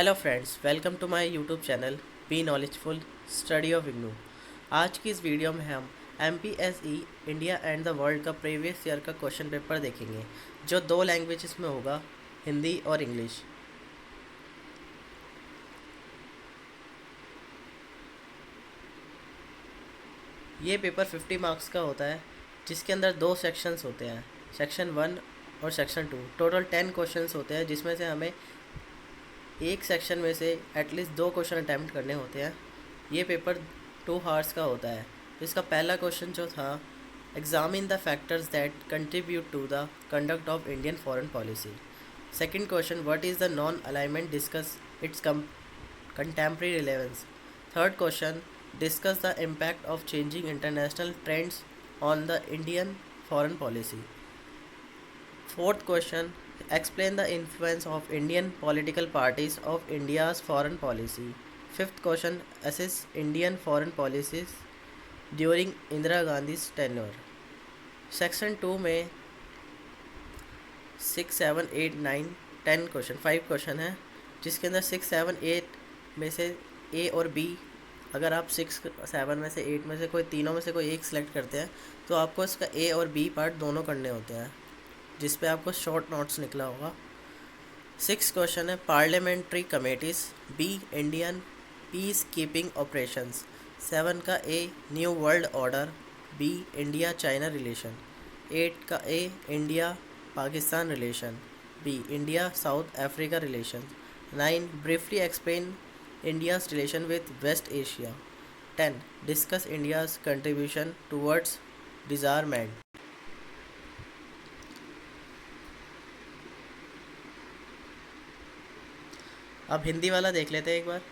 Hello friends, welcome to my YouTube channel be knowledgeful study of IGNOU. आज की इस video में हम MPSE India and the world का प्रीवियस ईयर का क्वेश्चन पेपर देखेंगे, जो दो लैंग्वेजेस में होगा, हिंदी और इंग्लिश। ये पेपर 50 मार्क्स का होता है, जिसके अंदर दो सेक्शंस होते हैं, सेक्शन 1 और सेक्शन 2। टोटल 10 क्वेश्चंस होते हैं, जिसमें से हमें एक सेक्शन में से एटलीस्ट 2 क्वेश्चन अटैम्प्ट करने होते हैं। ये पेपर 2 हार्स का होता है। इसका पहला क्वेश्चन जो था, examine the factors that contribute to the conduct of Indian foreign policy. Second question, what is the non alignment, discuss its contemporary relevance. Third question, discuss the impact of changing international trends on the Indian foreign policy. Fourth question, explain the influence of Indian political parties of India's foreign policy. Fifth question, assess Indian foreign policies during Indira Gandhi's tenure. Section 2 में 6, 7, 8, 9, 10 question, 5 question है, जिसके अंदर 6, 7, 8 में से A और B, अगर आप 6, 7 में से 8 में से कोई तीनों में से कोई एक सिलेक्ट करते हैं तो आपको इसका A और B पार्ट दोनों करने होते हैं, जिस पे आपको शॉर्ट नोट्स निकला होगा। 6 क्वेश्चन है, parliamentary committees, B Indian peace keeping operations. 7 का A new world order, B India China relation. 8 का A India Pakistan relation, B India south Africa relation. 9 briefly explain India's relation with West Asia. 10. Discuss India's contribution towards disarmament. अब हिंदी वाला देख लेते हैं एक बार।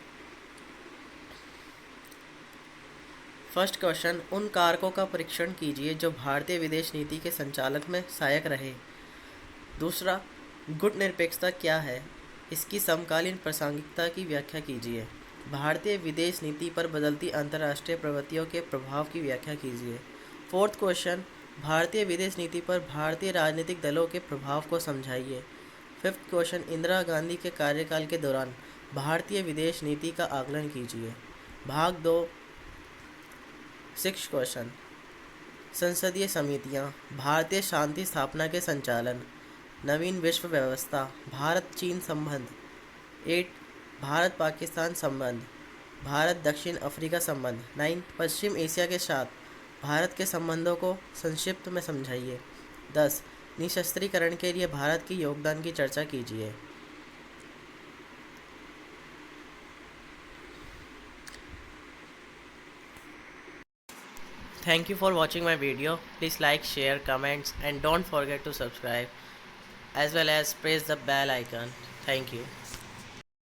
First question, उन कारकों का परीक्षण कीजिए जो भारतीय विदेश नीति के संचालन में सहायक रहे। दूसरा, गुट निरपेक्षता क्या है, इसकी समकालीन प्रासंगिकता की व्याख्या कीजिए। भारतीय विदेश नीति पर बदलती अंतर्राष्ट्रीय प्रवृत्तियों के प्रभाव की व्याख्या कीजिए। फोर्थ क्वेश्चन, भारतीय विदेश नीति पर भारतीय राजनीतिक दलों के प्रभाव को समझाइए। फिफ्थ क्वेश्चन, इंदिरा गांधी के कार्यकाल के दौरान भारतीय विदेश नीति का आकलन कीजिए। भाग 2। सिक्स्थ क्वेश्चन, संसदीय समितियां, भारतीय शांति स्थापना के संचालन, नवीन विश्व व्यवस्था, भारत चीन संबंध। 8 भारत पाकिस्तान संबंध, भारत दक्षिण अफ्रीका संबंध। 9 पश्चिम एशिया के साथ भारत के संबंधों को संक्षिप्त में समझाइए। 10 निशस्त्रीकरण के लिए भारत के योगदान की चर्चा कीजिए। Thank you for watching my video. Please like, share, comments and don't forget to subscribe, as well as press the bell icon. Thank you.